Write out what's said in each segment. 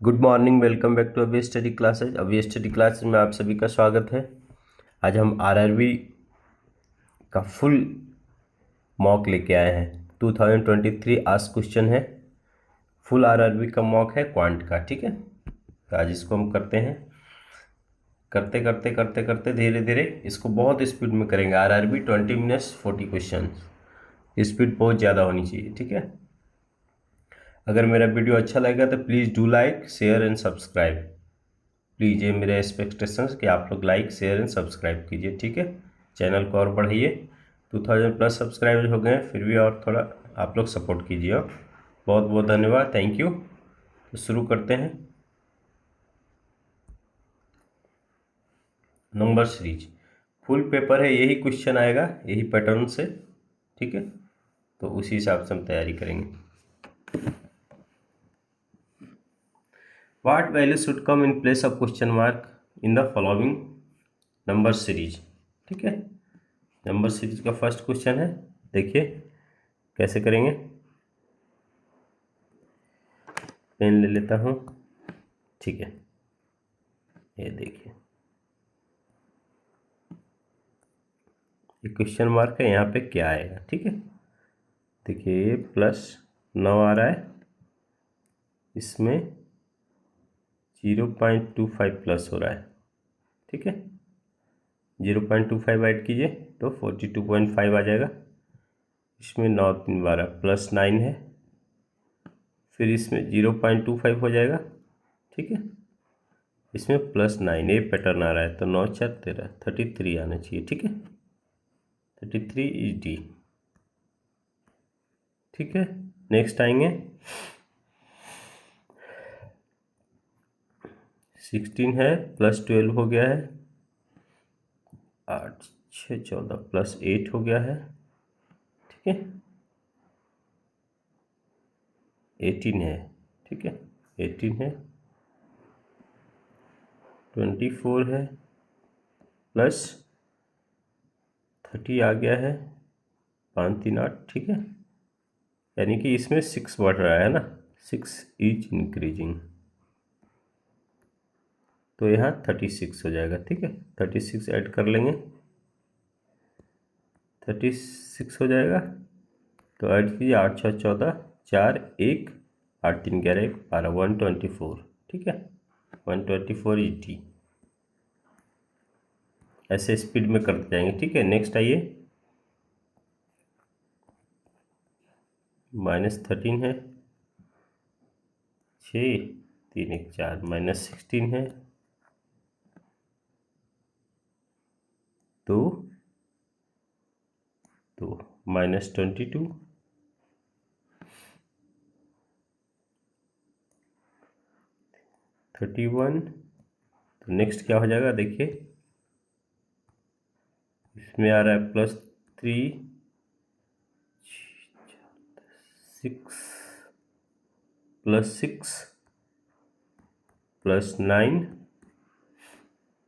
Good morning, welcome back to Abhi study classes. Abhi study classes में आप सभी का स्वागत है। आज हम आरआरबी का फुल मॉक लेके आए हैं। 2023 आज क्वेश्चन है, फुल आरआरबी का मॉक है क्वांट का। ठीक है, तो आज इसको हम करते हैं। करते करते करते करते धीरे धीरे इसको बहुत स्पीड में करेंगे। आरआरबी 20 मिनट्स 40 क्वेश्चन, स्पीड बहुत ज़्यादा होनी चाहिए। ठीक है, अगर मेरा वीडियो अच्छा लगेगा तो please do like share and subscribe. Please, ये मेरे एक्सपेक्टेशंस कि आप लोग लाइक शेयर एंड सब्सक्राइब कीजिए। ठीक है, चैनल को और बढ़ाइए। 2000 प्लस सब्सक्राइबर हो गए हैं, फिर भी और थोड़ा आप लोग सपोर्ट कीजिए। बहुत बहुत धन्यवाद, थैंक यू। तो शुरू करते हैं। नंबर सीरीज फुल पेपर है, यही क्वेश्चन आएगा, यही पैटर्न से। ठीक है, तो उसी हिसाब से हम तैयारी करेंगे। What value should come in place of question mark in the following number series. ठीक है, नंबर सीरीज का फर्स्ट क्वेश्चन है, देखिए कैसे करेंगे। पेन ले लेता हूँ। ठीक है, ये देखिए, ये क्वेश्चन मार्क है, यहाँ पे क्या आएगा। ठीक है, देखिए ये +9 आ रहा है, इसमें 0.25 प्लस हो रहा है। ठीक है, 0.25 ऐड कीजिए तो 42.5 आ जाएगा। इसमें 9 3 12 +9 है, फिर इसमें 0.25 हो जाएगा। ठीक है, इसमें +9, ये पैटर्न आ रहा है, तो 9 4 13 33 आना चाहिए। ठीक है, 33 इज डी। ठीक है, नेक्स्ट आएंगे 16 है, +12 हो गया है, 8 6 14 +8 हो गया है। ठीक है, 18 है। ठीक है, 18 है, 24 है, +30 आ गया है, 5 3 8। ठीक है, यानी कि इसमें 6 बढ़ रहा है ना, 6 इज इंक्रीजिंग, तो यहाँ 36 हो जाएगा। ठीक है, 36 ऐड कर लेंगे, 36 हो जाएगा। तो ऐड कीजिए, 8 6 14 4 1 8 3 11 1 12 124। ठीक है, 124 इज डी। ऐसे स्पीड में करते जाएंगे। ठीक है, नेक्स्ट आइए, -13 है, 6 3 1 4 -16 है, तो -22, 31। तो नेक्स्ट क्या हो जाएगा, देखिए इसमें आ रहा है +3 6 +6 +9,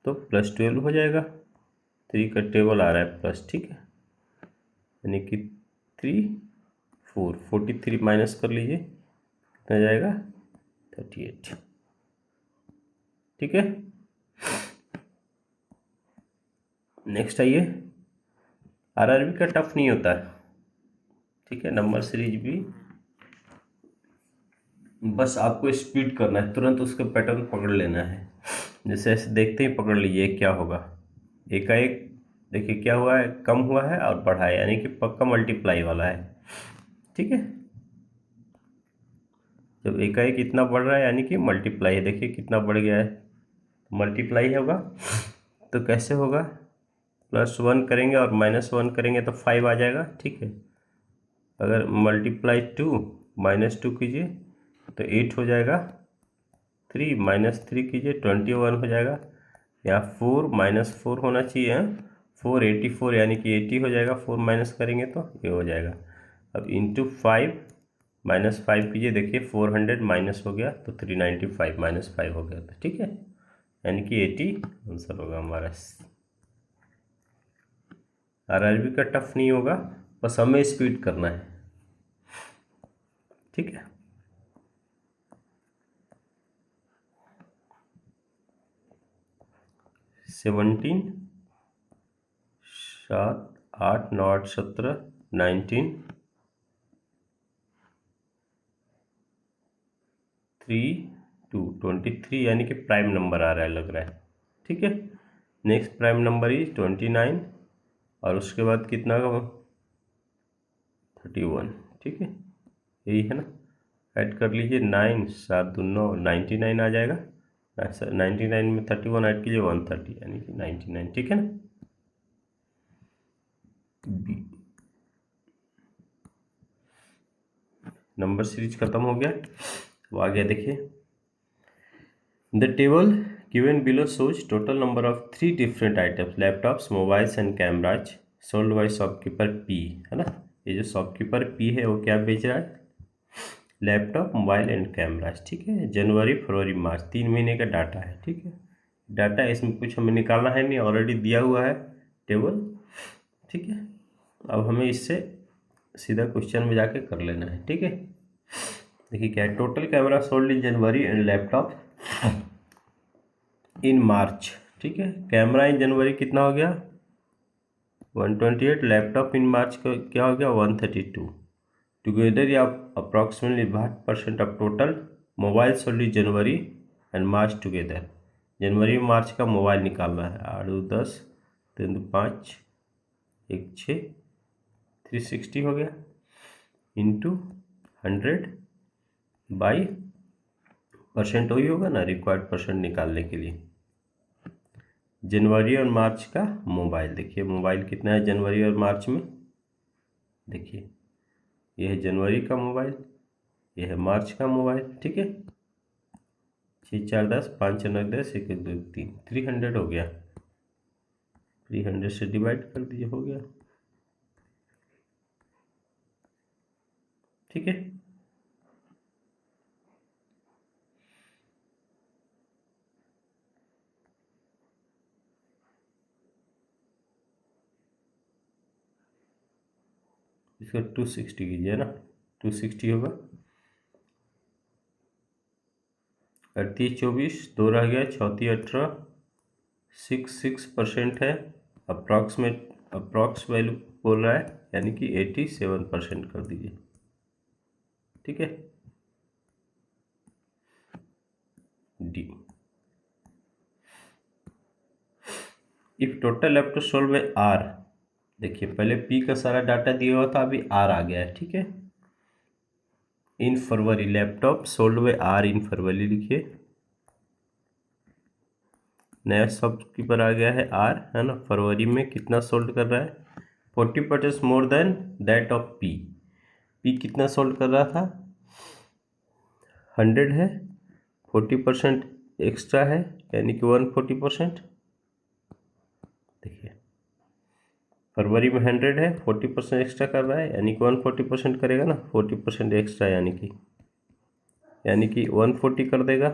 तो +12 हो जाएगा। 3 का टेबल आ रहा है प्लस। ठीक है, यानी कि 3 4 43 माइनस कर लीजिए, कितना जाएगा 38। ठीक है, नेक्स्ट आइए, आरआरबी का टफ नहीं होता है। ठीक है, नंबर सीरीज भी बस आपको स्पीड करना है, तुरंत उसका पैटर्न पकड़ लेना है। जैसे ऐसे देखते ही पकड़ लीजिए क्या होगा। एकाएक देखिए क्या हुआ है, कम हुआ है और बढ़ा है, यानी कि पक्का मल्टीप्लाई वाला है। ठीक है, जब एकाएक इतना बढ़ रहा है यानी कि मल्टीप्लाई है। देखिए कितना बढ़ गया है, मल्टीप्लाई होगा। तो कैसे होगा, +1 करेंगे और -1 करेंगे तो 5 आ जाएगा। ठीक है, अगर मल्टीप्लाई 2 -2 कीजिए तो 8 हो जाएगा, 3 -3 कीजिए 21 हो जाएगा। यहाँ 4 -4 होना चाहिए, 4 84, यानी कि 80 हो जाएगा। 4 माइनस करेंगे तो ये हो जाएगा। अब इंटू 5 -5 कीजिए, देखिए 400 माइनस हो गया तो 395 -5 हो गया। तो ठीक है, यानी कि 80 आंसर होगा हमारा। आरआरबी का टफ नहीं होगा, बस हमें स्पीड करना है। ठीक है, 17, 7, 8, 9, 8, 17, 19, 3, 2, 23 यानी कि प्राइम नंबर आ रहा है, लग रहा है। ठीक है, नेक्स्ट प्राइम नंबर इज 29 और उसके बाद कितना का 31। ठीक है, यही है ना, ऐड कर लीजिए 9, 7, 2, 9, 99 आ जाएगा। 99 में 31 ऐड कीजिए 130 यानी कि 99। ठीक है ना। बी नंबर सीरीज खत्म हो गया। अब आ गया देखिए, the table given below shows total number of 3 different items, laptops, mobiles and cameras sold by shopkeeper P, है ना। ये जो शॉपकीपर P है वो क्या बेच रहा है, लैपटॉप, मोबाइल एंड कैमराज। ठीक है, जनवरी, फरवरी, मार्च 3 महीने का डाटा है। ठीक है, डाटा इसमें कुछ हमें निकालना है नहीं, ऑलरेडी दिया हुआ है टेबल। ठीक है, अब हमें इससे सीधा क्वेश्चन में जाके कर लेना है। ठीक है, देखिए क्या है, total camera sold in January and laptop in March. ठीक है, कैमरा इन जनवरी कितना हो गया 128, लैपटॉप इन मार्च का क्या हो गया 132। टुगेदर या approximately 62% of total mobile sold in January and March together. जनवरी और मार्च का मोबाइल निकालना है। 8, 10, 3, 5, 1, 6, 360 हो गया इंटू 100 बाई परसेंट, वही होगा ना रिक्वायर्ड परसेंट निकालने के लिए। जनवरी और मार्च का मोबाइल, देखिए मोबाइल कितना है जनवरी और मार्च में, देखिए यह है जनवरी का मोबाइल, यह है मार्च का मोबाइल। ठीक है, 6, 4, 10, 5, 9, 10, 1, 2, 3, 300 हो गया। 300 से डिवाइड कर दीजिए, हो गया। ठीक है, इसका 260 कीजिए ना, 260 होगा। 38, 24, 2 रह गया, 34, 18, 6% है। अप्रॉक्स वैल्यू बोल रहा है यानी कि 87% कर दीजिए। ठीक है, D. If total laptop sold by R, देखिए पहले पी का सारा डाटा दिया हुआ था, अभी आर आ गया है। ठीक है, in February laptop sold by R in February लिखिए, नया शॉपकीपर आ गया है आर, है ना। फरवरी में कितना सोल्ड कर रहा है 40% मोर than that of P. P कितना सोल्ड कर रहा था 100 है, 40% एक्स्ट्रा है यानी कि 140%। देखिए फरवरी में 100 है, 40% एक्स्ट्रा कर रहा है यानी कि 140% करेगा ना, 40% एक्स्ट्रा यानी कि 140 कर देगा,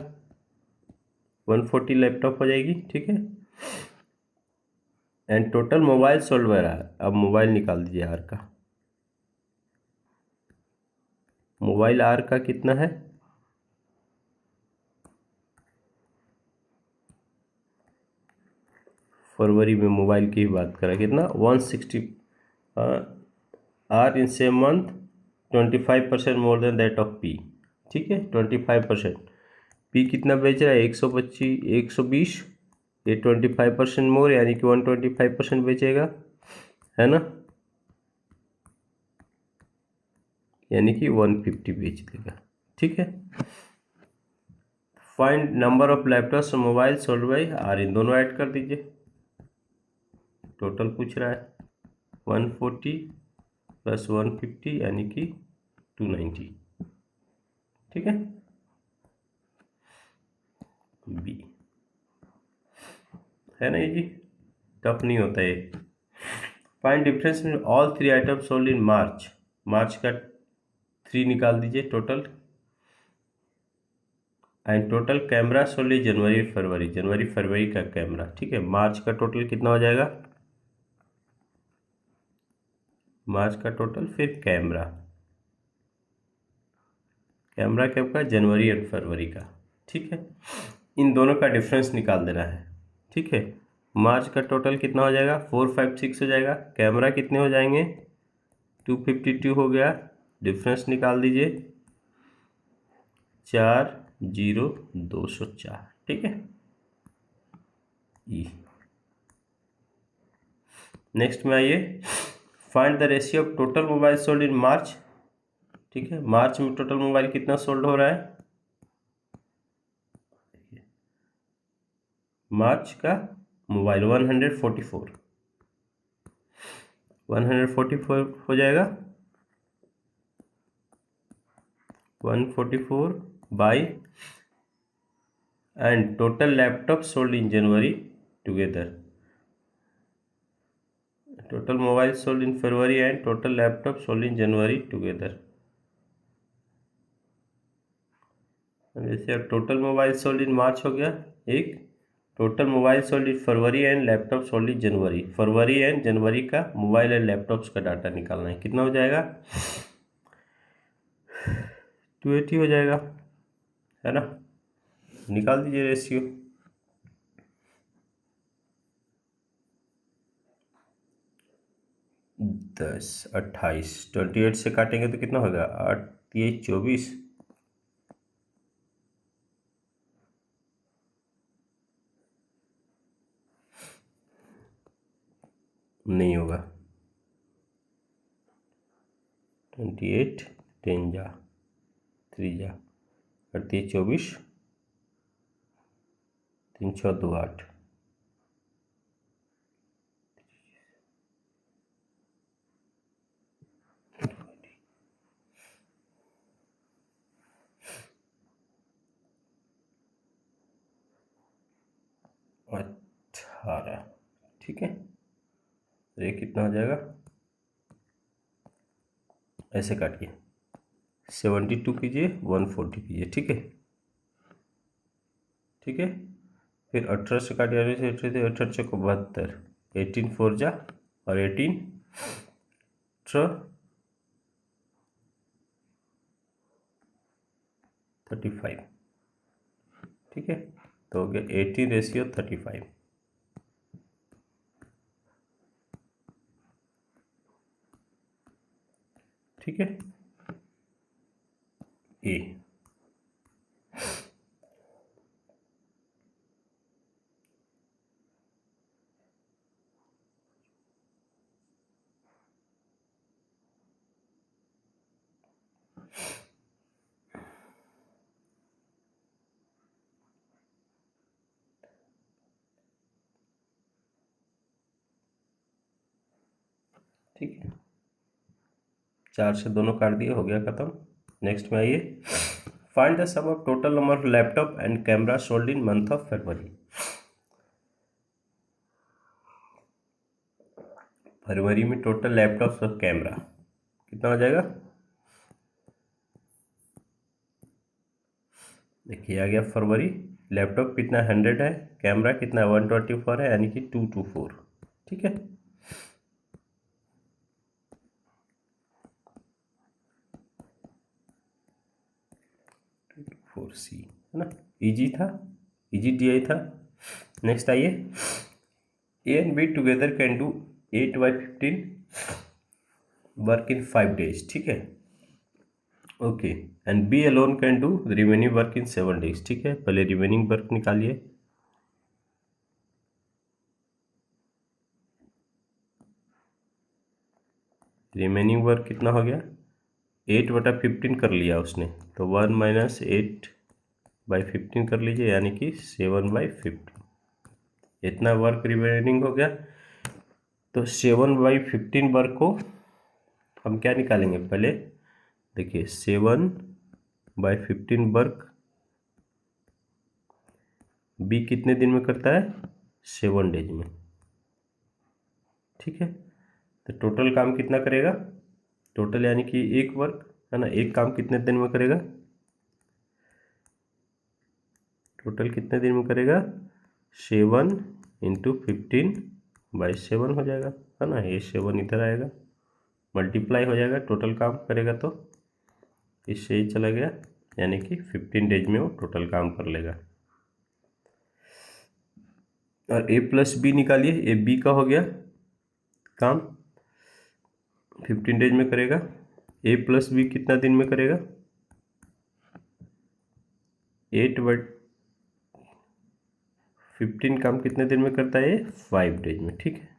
140 लैपटॉप हो जाएगी। ठीक है, and total mobile sold by R. अब मोबाइल निकाल दीजिए आर का, मोबाइल आर का कितना है फरवरी में मोबाइल की बात करें, कितना 160 R in same month 25% more than that of P. ठीक है, 25%। पी कितना बेच रहा है 125, 120, ये 25% मोर यानी कि 125% बेचेगा, है ना, यानी कि 150 बेच देगा। ठीक है, find number of laptops mobile sold by R, इन दोनों ऐड कर दीजिए। टोटल पूछ रहा है 140 प्लस 150 यानी कि 290। ठीक है, बी है ना, ये जी टफ नहीं होता है। Find difference in all 3 items sold in March, March का 3 निकाल दीजिए total, and total camera sold in January February, जनवरी फरवरी का कैमरा। ठीक है, मार्च का टोटल कितना हो जाएगा, मार्च का टोटल फिर कैमरा, कैमरा कब का जनवरी और फरवरी का। ठीक है, इन दोनों का डिफरेंस निकाल देना है। ठीक है, मार्च का टोटल कितना हो जाएगा, 456 हो जाएगा। कैमरा कितने हो जाएंगे, 252 हो गया। डिफरेंस निकाल दीजिए, 40204। ठीक है। नेक्स्ट में आइए, find the ratio of total mobile sold in March. ठीक है, मार्च में टोटल मोबाइल कितना सोल्ड हो रहा है, मार्च का मोबाइल 144 हो जाएगा। 144 by and total laptop sold in January together, total mobile sold in February and total laptop sold in January together. जैसे अब total mobile sold in March हो गया एक, total mobile sold in February and laptop sold in January, February and January का mobile and laptops का data निकालना है। कितना हो जाएगा, 280 हो जाएगा, है ना। निकाल दीजिए रेशियो। 10 28, 28 से काटेंगे तो कितना होगा, 8 3 24, नहीं होगा। 28 10 जा 3 जा 38 24 3 6 2 8, और 18। ठीक है, ये कितना हो जाएगा, ऐसे काटिए, 72 कीजिए, 140 कीजिए। ठीक है, ठीक है। फिर 18 से काटिए, 18 से को 72, 18 4 जा और 18 35। ठीक है, तो हो गया 18:35। ठीक है, ए। ठीक है, 4 से दोनों काट दिए, हो गया खत्म। नेक्स्ट में आइए, find the sum of total number of laptop and camera sold in month of February. फरवरी में टोटल लैपटॉप और कैमरा कितना हो जाएगा, देखिए आ गया फरवरी, लैपटॉप कितना 100 है, कैमरा कितना 124 है, यानी कि 224। ठीक है, सी है ना, इजी था, इजी DI था। नेक्स्ट आइए, A and B together can do 8/15 work in 5 days। ठीक है, okay, and B alone can do remaining work in 7 days। ठीक है, पहले रिमेनिंग वर्क निकालिए। रिमेनिंग वर्क कितना हो गया, 8/15 कर लिया उसने, तो 1 - 8/15 कर लीजिए, यानी कि 7/15। इतना वर्क रिमेनिंग हो गया, तो 7/15 वर्क को हम क्या निकालेंगे, पहले देखिए 7/15 वर्क बी कितने दिन में करता है, 7 days में। ठीक है, तो टोटल काम कितना करेगा, टोटल यानी कि एक वर्क है ना, एक काम कितने दिन में करेगा, टोटल कितने दिन में करेगा, 7 × 15/7 हो जाएगा, है ना। ये 7 इधर आएगा, मल्टीप्लाई हो जाएगा, टोटल काम करेगा तो इससे ही चला गया, यानी कि 15 days में वो टोटल काम कर लेगा। और ए प्लस बी निकालिए, ए बी का हो गया काम 15 डेज में करेगा। ए प्लस बी कितना दिन में करेगा? 8/15 काम कितने दिन में करता है? 5 डेज में। ठीक है,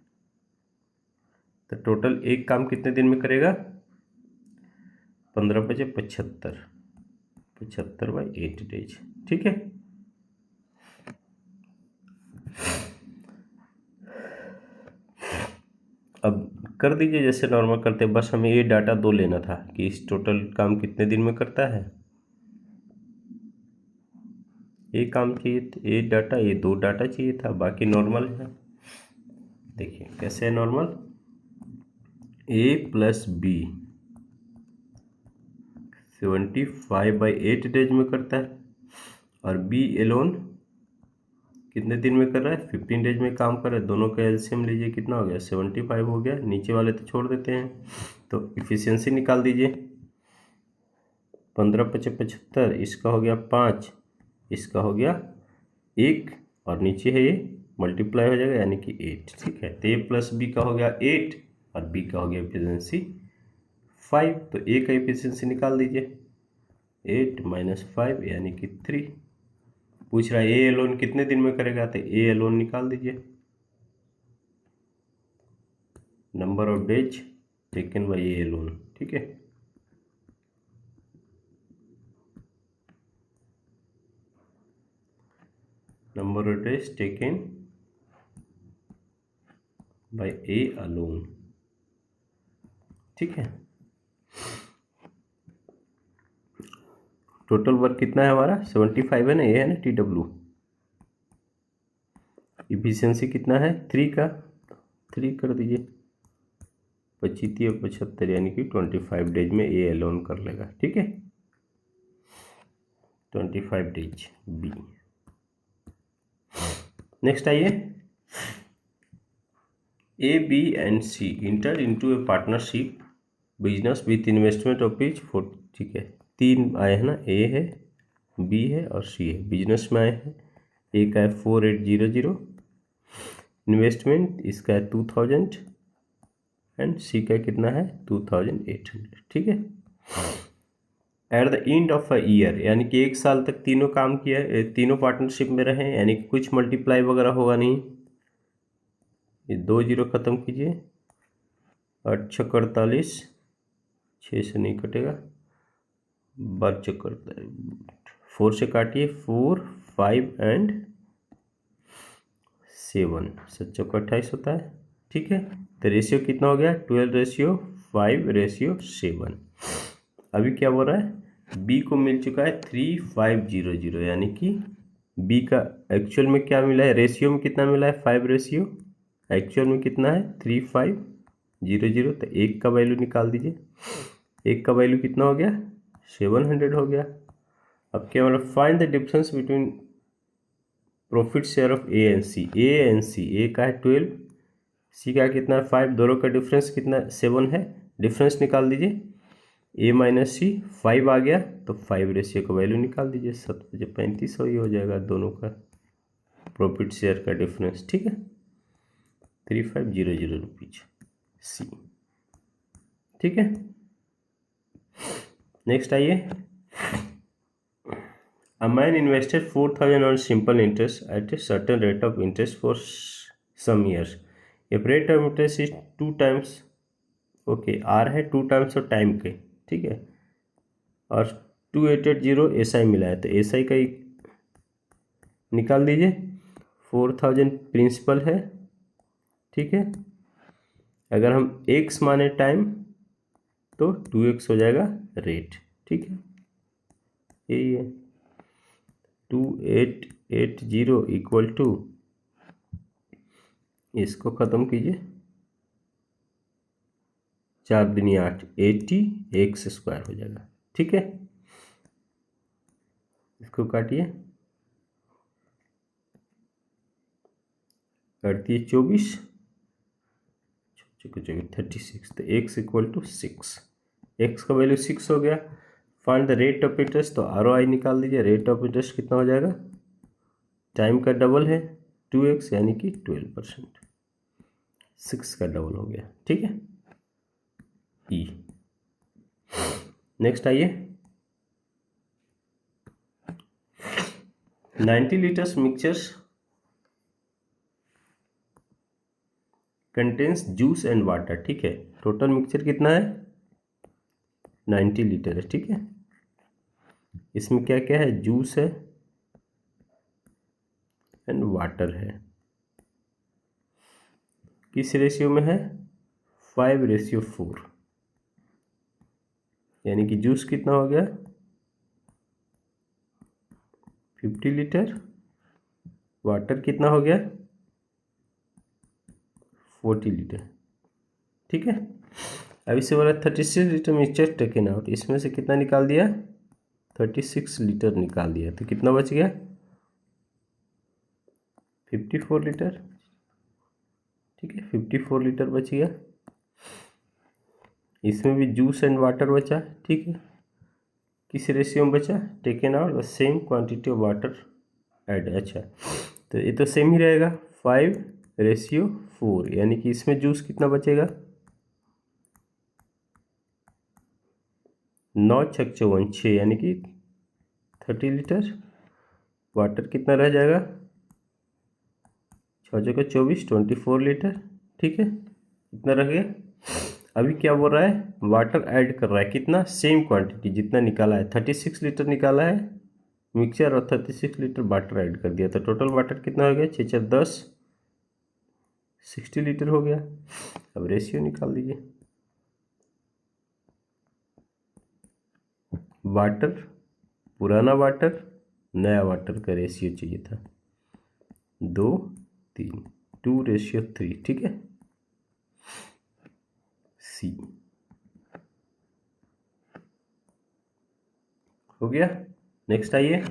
तो टोटल एक काम कितने दिन में करेगा? 15 बचे 75, 75/8 डेज। ठीक है, अब कर दीजिए जैसे नॉर्मल करते, बस हमें ये डाटा दो लेना था कि इस टोटल काम कितने दिन में करता है। ये काम चाहिए, ये डाटा, ये दो डाटा चाहिए था, बाकी नॉर्मल है। देखिए कैसे है नॉर्मल, ए प्लस बी 75/8 डेज में करता है, और बी एलोन कितने दिन में कर रहा है? 15 डेज में काम कर रहा है। दोनों का एलसीएम लीजिए, कितना हो गया? 75 हो गया। नीचे वाले तो छोड़ देते हैं, तो इफिशियंसी निकाल दीजिए। 15 × 75, इसका हो गया 5, इसका हो गया 1, और नीचे है ये मल्टीप्लाई हो जाएगा यानी कि 8। ठीक है, तो ए प्लस बी का हो गया 8 और बी का हो गया एफिशिएंसी 5, तो ए का एफिशिएंसी निकाल दीजिए। 8 - 5 यानी कि 3। पूछ रहा है ए एलोन कितने दिन में करेगा, तो ए एलोन निकाल दीजिए। Number of days taken by A alone. ठीक है, number of days taken by A alone. ठीक है, टोटल वर्क कितना है हमारा? 75 है ना, ये है ना TW। इफिशियंसी कितना है? 3 का, 3 कर दीजिए। 25 और 75 यानी कि 25 डेज में ए अलोन कर लेगा। ठीक है, 25 डेज बी। नेक्स्ट आइए, A B and C enter into a partnership business with investment of rupees 4। ठीक है, 3 आए हैं ना, ए है, बी है और सी है। बिजनेस में आए हैं, ए का है 4800, इन्वेस्टमेंट इसका है 2000 एंड सी का कितना है? 2800। ठीक है, at the end of a year यानी कि 1 साल तक तीनों काम किया, तीनों पार्टनरशिप में रहे, यानी कि कुछ मल्टीप्लाई वगैरह होगा नहीं। ये 2 0 खत्म कीजिए, 8 × 48, 6 से नहीं कटेगा, 12 × 4 से काटिए, 4 5 एंड 7, 7 × 28 होता है। ठीक है, तो रेशियो कितना हो गया? 12:5:7। अभी क्या बोल रहा है? बी को मिल चुका है 3500, यानी कि बी का एक्चुअल में क्या मिला है? रेशियो में कितना मिला है? 5 रेशियो, एक्चुअल में कितना है? 3500। तो एक का वैल्यू निकाल दीजिए। एक का वैल्यू कितना हो गया? 700 हो गया। अब क्या मतलब? Find the difference between profit share of A and C. A and C, A का है 12, सी का कितना है? 5। दोनों का डिफरेंस कितना? 7 है। डिफरेंस निकाल दीजिए। ए माइनस सी 5 आ गया, तो 5 रेशियो का वैल्यू निकाल दीजिए। 7 × 35 ही हो जाएगा दोनों का प्रॉफिट शेयर का डिफरेंस। ठीक है, 3500 रुपीज सी। ठीक है, नेक्स्ट आइए, A man invested 4000 on simple interest at a certain rate of interest for some years. If rate of interest is 2 times, okay R है 2 टाइम्स और टाइम के। ठीक है, और 2880 एसआई मिला है, तो एसआई का ही निकाल दीजिए। 4000 प्रिंसिपल है। ठीक है, अगर हम एक्स माने टाइम तो 2x हो जाएगा रेट। ठीक है, यही है 2880 इक्वल टू, इसको ख़त्म कीजिए, 4 दूनी 8, 80x² हो जाएगा। ठीक है, इसको काटिए, 24 36, तो x इक्वल टू 6। x का वैल्यू 6 हो गया। Find the rate of interest, तो ROI निकाल दीजिए। रेट ऑफ इंटरेस्ट कितना हो जाएगा? टाइम का डबल है, 2x यानी कि 12%, 6 का डबल हो गया, ठीक है। ई नेक्स्ट आइए, 90 litres mixtures contains juice and water, ठीक है। टोटल मिक्सचर कितना है, 90 लीटर है, ठीक है। इसमें क्या क्या है, जूस है एंड वाटर है। किस रेशियो में है, 5:4, यानी कि जूस कितना हो गया 50 लीटर, वाटर कितना हो गया 40 लीटर, ठीक है। अब इसे बोला 36 लीटर मिक्सचर टेकन आउट, इसमें से कितना निकाल दिया 36 लीटर निकाल दिया, तो कितना बच गया 54 लीटर, ठीक है। 54 लीटर बच गया। इसमें भी जूस एंड वाटर बचा, ठीक है। किस रेशियो में बचा, taken out the same quantity of water add, अच्छा तो ये तो सेम ही रहेगा 5:4, यानी कि इसमें जूस कितना बचेगा 9 छक 54 6, यानी कि 30 लीटर। वाटर कितना रह जाएगा 6 जगह 24 24 लीटर, ठीक है। इतना रह गया। अभी क्या बोल रहा है, वाटर ऐड कर रहा है, कितना सेम क्वांटिटी जितना निकाला है, 36 लीटर निकाला है मिक्सचर और 36 लीटर वाटर ऐड कर दिया, तो टोटल वाटर कितना हो गया 6 4 10 60 लीटर हो गया। अब रेशियो निकाल दीजिए, वाटर पुराना वाटर नया वाटर का रेशियो चाहिए था 2:3, 2:3, ठीक है। सी हो गया। नेक्स्ट आइए,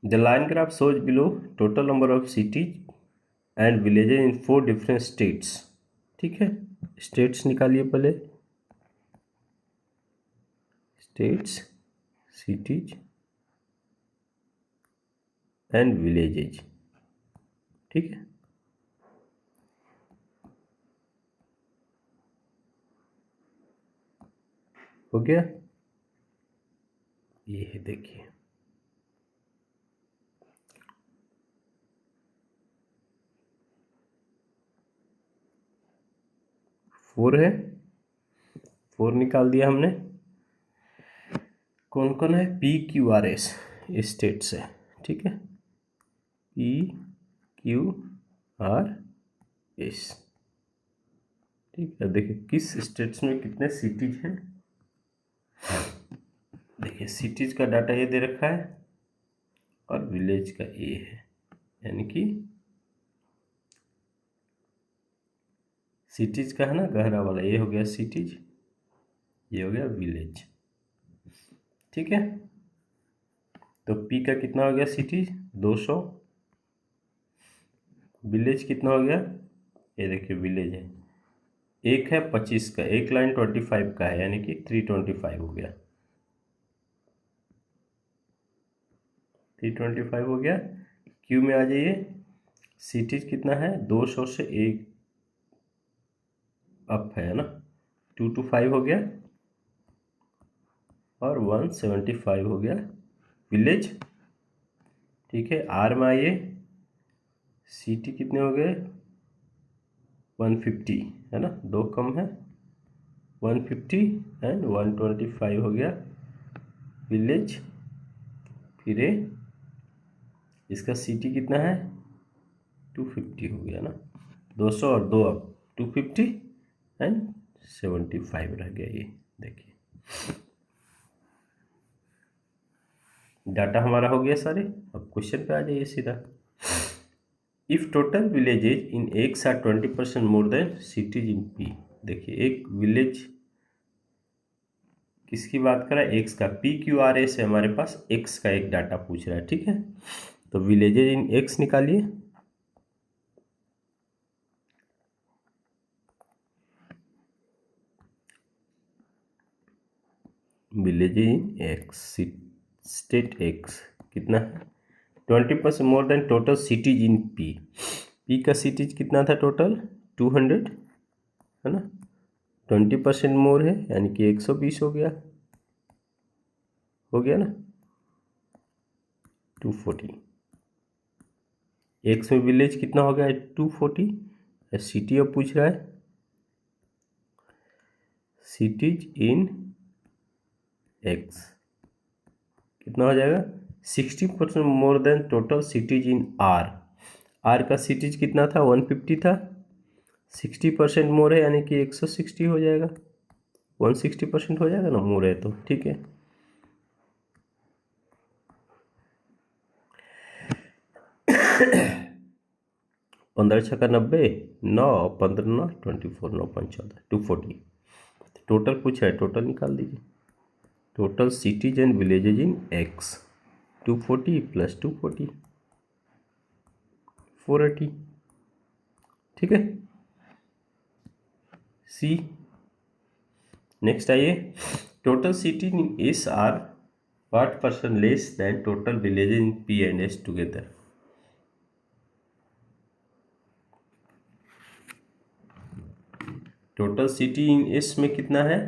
the line graph shows below total number of cities and villages in 4 different states, ठीक है। स्टेट्स निकालिए पहले, स्टेट्स सिटीज एंड विलेजेज, ठीक है। हो गया, ये है देखिए, फोर है, 4 निकाल दिया हमने। कौन कौन है, PQRS स्टेट्स है, ठीक है। PQRS, ठीक है। देखिए किस स्टेट्स में कितने सिटीज हैं, देखिए सिटीज का डाटा ये दे रखा है और विलेज का ये है, यानी कि सिटीज का है ना गहरा वाला, ये हो गया सिटीज, ये हो गया विलेज, ठीक है। तो P का कितना हो गया सिटीज 200, विलेज कितना हो गया, ये देखिए विलेज है, एक है 25 का, एक लाइन 25 का है, यानी कि 325 हो गया, 325 हो गया। क्यू में आ जाइए, सिटीज कितना है 200 से एक अप है ना, 225 हो गया और 175 हो गया विलेज, ठीक है। आर में आइए, सिटी कितने हो गए 150 है ना, दो कम है 150 एंड 125 हो गया विलेज, फिर इसका सिटी कितना है 250 हो गया ना, 200 और 2 अब 250 एंड 75 रह गया, ये देखिए डाटा हमारा हो गया सारे। अब क्वेश्चन पे आ जाइए सीधा, if total villages in X are 20% more than cities in P, देखिए एक विलेज किसकी बात कर रहा है, एक्स का, PQRS है हमारे पास, एक्स का एक डाटा पूछ रहा है, ठीक है। तो विलेजेज इन एक्स निकालिए, village in x, state x, कितना है 20% more than total cities in P. P का सिटीज कितना था टोटल 200 है ना, 20% मोर है यानी कि 120 हो गया ना 240। एक्स में विलेज कितना हो गया 240। सिटी अब पूछ रहा है सिटीज इन एक्स कितना हो जाएगा 60% more than total cities in R. R का सिटीज कितना था 150 था, 60% मोर है यानी कि 160 हो जाएगा, 160% हो जाएगा ना, मोर है तो ठीक है। पंद्रह छक्का 90, 9 15 9 24, 9 5 14 240। टोटल पूछा है, टोटल निकाल दीजिए। Total cities and villages in x 240 plus 240 480 ठीक है। सी नेक्स्ट आइए, total city in S R what percent less than total village in P and S together. Total city in S में कितना है,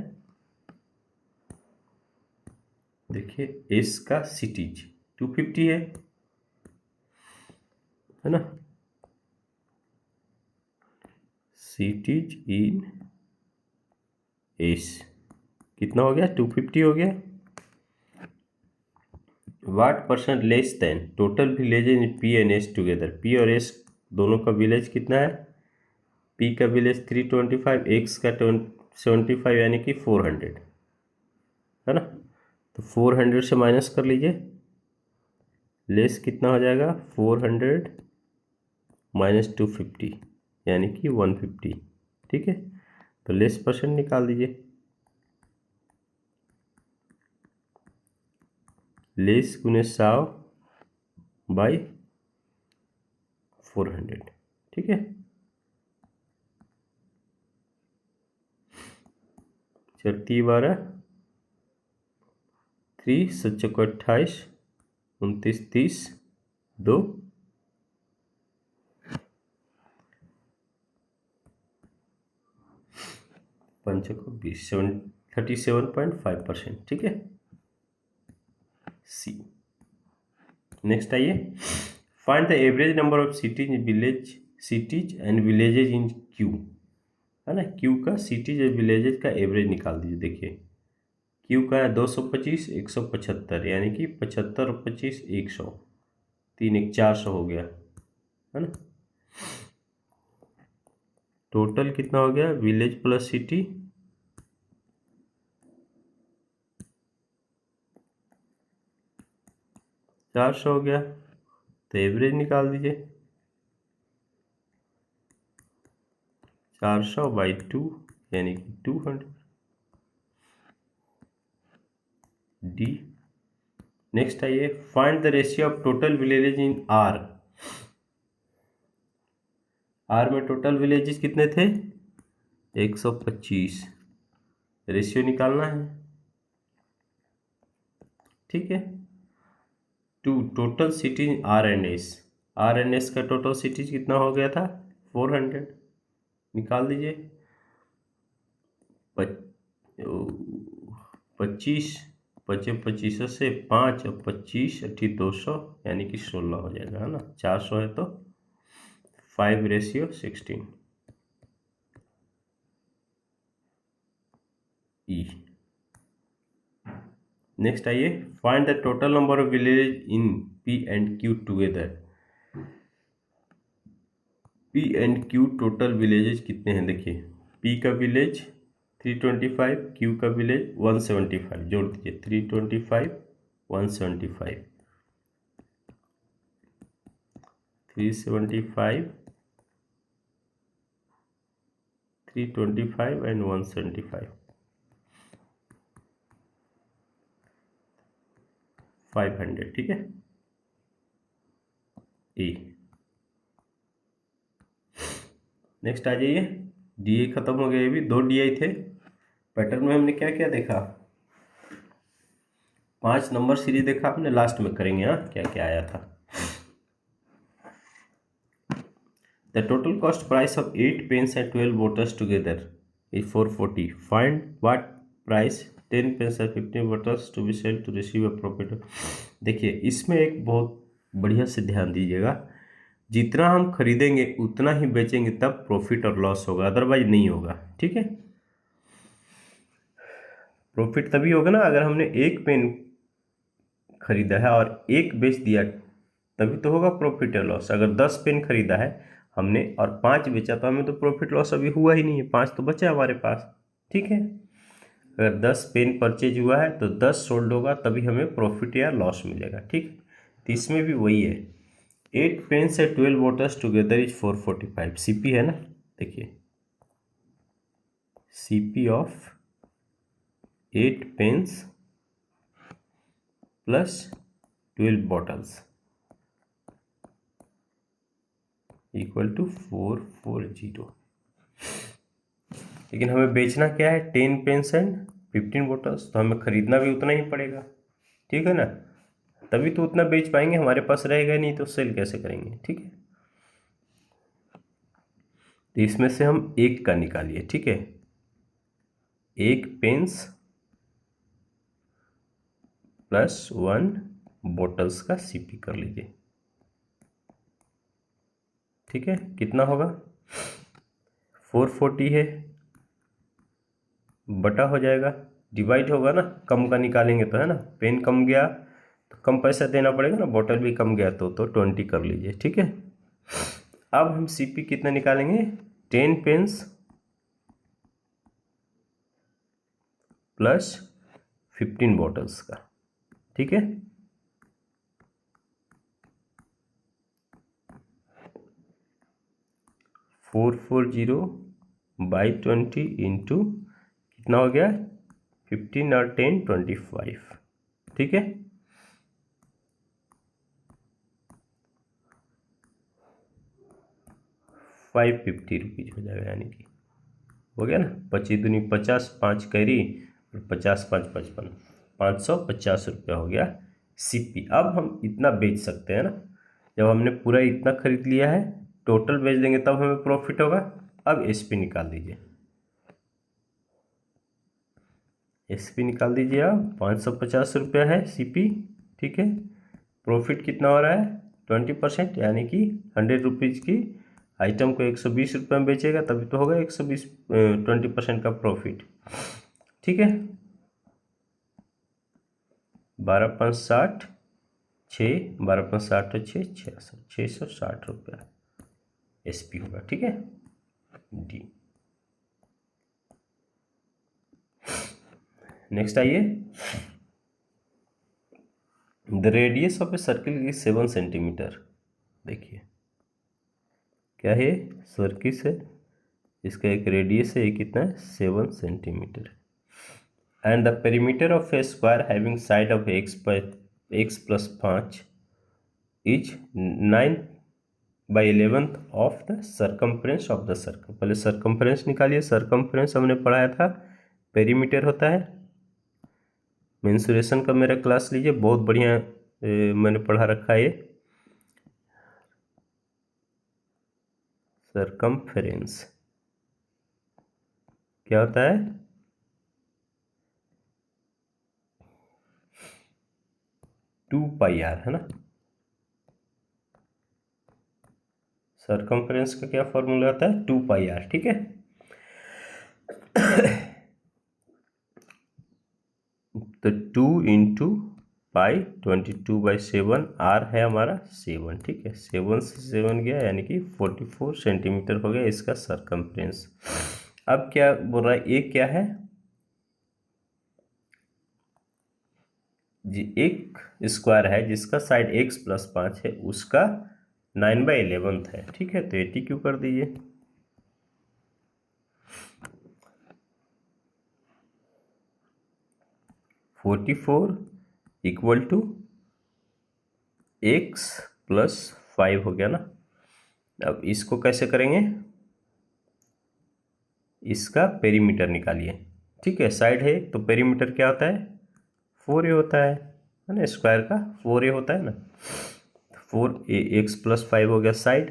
देखिए एस का सिटीज 250 है ना, सिटीज इन एस कितना हो गया 250 हो गया। What percent less than total village in P and S together. P और एस दोनों का विलेज कितना है, पी का विलेज 325, एक्स का 75 यानी कि 400 है ना, तो 400 से माइनस कर लीजिए, लेस कितना हो जाएगा 400 माइनस 250 यानी कि 150 ठीक है। तो लेस परसेंट निकाल दीजिए, लेस गुने 100 बाई 400 ठीक है। चलती 12 3 7 28 29 30 2 5 को 20 37.5% ठीक है। सी नेक्स्ट आइए, find the average number of cities and villages in Q है ना, क्यू का सिटीज और विलेजेज का एवरेज निकाल दीजिए। देखिए क्यू का है 225 175 यानी कि 75 और 25 100, 3 1 400 हो गया है ना। टोटल कितना हो गया विलेज प्लस सिटी 400 हो गया, तो एवरेज निकाल दीजिए 400 बाई 2 यानी कि 200 डी। नेक्स्ट आइए, find the ratio of total villages in R. R में टोटल विलेजेस कितने थे 125, रेशियो निकालना है ठीक है। To total cities R and S, R and S का टोटल सिटीज कितना हो गया था 400, निकाल दीजिए 25 25 से 5 और 25 अठी 200 यानी कि 16 हो जाएगा है ना, 400 है तो 5:16 ई। नेक्स्ट आइए, find the total number of village in P and Q together. P and Q total villages कितने हैं, देखिए पी का विलेज 325, क्यू का विलेज 175, जोड़ दीजिए 325 175 375 325 एंड 175 500 ठीक है। ए नेक्स्ट आ जाइए, डीए खत्म हो गया, ये भी 2 डीआई थे। पैटर्न में हमने क्या क्या देखा, 5 नंबर सीरीज देखा आपने, लास्ट में करेंगे हाँ क्या क्या आया था। The total cost price of 8 pens and 12 bottles together is 440. Find what price 10 pens and 15 bottles to be sell to receive a profit. देखिए इसमें एक बहुत बढ़िया से ध्यान दीजिएगा, जितना हम खरीदेंगे उतना ही बेचेंगे तब प्रॉफिट और लॉस होगा, अदरवाइज नहीं होगा। ठीक है, प्रॉफिट तभी होगा ना अगर हमने एक पेन खरीदा है और एक बेच दिया, तभी तो होगा प्रॉफिट या लॉस। अगर 10 पेन खरीदा है हमने और 5 बेचा तो हमें तो प्रॉफिट लॉस अभी हुआ ही नहीं है, 5 तो बचा हमारे पास। ठीक है, अगर 10 पेन परचेज हुआ है तो 10 सोल्ड होगा तभी हमें प्रॉफिट या लॉस मिलेगा। ठीक, तो इसमें भी वही है, 8 पेन्स से 12 bottles टुगेदर इज 445 सीपी है ना। देखिए CP of 8 pens plus 12 bottles equal to 440। लेकिन हमें बेचना क्या है, 10 पेन्स एंड 15 bottles, तो हमें खरीदना भी उतना ही पड़ेगा। ठीक है ना, तभी तो उतना बेच पाएंगे, हमारे पास रहेगा नहीं तो सेल कैसे करेंगे। ठीक है, तो इसमें से हम एक का निकालिए। ठीक है, 1 पेन्स प्लस 1 bottles का सीपी कर लीजिए। ठीक है, कितना होगा, 440 है, बटा हो जाएगा, डिवाइड होगा ना, कम का निकालेंगे तो है ना, पेन कम गया तो कम पैसा देना पड़ेगा ना, बॉटल भी कम गया तो 20 कर लीजिए। ठीक है, अब हम सीपी कितना निकालेंगे, 10 पेन्स प्लस 15 bottles का। ठीक है, फोर 20 इंटू कितना हो गया, 15 और 10 25। ठीक है, 550 रुपीज़ हो जाएगा, यानी कि हो गया ना, 25 दूनी 50, 5 कैरी और 50 5 55, 550 रुपया हो गया सीपी। अब हम इतना बेच सकते हैं ना, जब हमने पूरा इतना खरीद लिया है टोटल बेच देंगे तब हमें प्रॉफिट होगा। अब एसपी निकाल दीजिए, एसपी निकाल दीजिए आप, 550 रुपया है सीपी। ठीक है, प्रॉफिट कितना हो रहा है, 20%, यानी कि 100 रुपीज़ की आइटम को 120 रुपये में बेचेगा तभी तो होगा 120, 20% का प्रॉफिट। ठीक है, 12 5 60, 6, 12 5 60 और 6 66, 660 रुपया एसपी होगा। ठीक है, डी। नेक्स्ट आइए, the radius of a circle is 7 centimetre. देखिए क्या है, सर्किस है, इसका एक रेडियस है, ये कितना है, 7 centimetre. And the perimeter of A square having side of x plus 5 is 9/11 of the circumference of the circle. पहले सर्कम्फ्रेंस निकालिए, सर्कम्फ्रेंस हमने पढ़ाया था, पेरीमीटर होता है। मेंसुरेशन का मेरा क्लास लीजिए, बहुत बढ़िया मैंने पढ़ा रखा है ये। सर्कम्फ्रेंस क्या होता है, टू पाई आर है ना। सर्कम्फ्रेंस का क्या फॉर्मूला आता है, 2 पाई आर। ठीक है, तो 2 इंटू पाई 22/7, आर है हमारा 7। ठीक है, 7 से 7 गया यानी कि 44 सेंटीमीटर हो गया इसका सर्कम्फ्रेंस। अब क्या बोल रहा है, एक क्या है जी, एक स्क्वायर है जिसका साइड x प्लस 5 है, उसका 9/11 है। ठीक है, तो 80 क्यों कर दीजिए, (44) इक्वल टू x प्लस 5 हो गया ना। अब इसको कैसे करेंगे, इसका पेरीमीटर निकालिए। ठीक है, साइड है तो पेरीमीटर क्या होता है, 4a होता है। है ना, स्क्वायर का 4a होता है ना, 4x+5 हो गया साइड।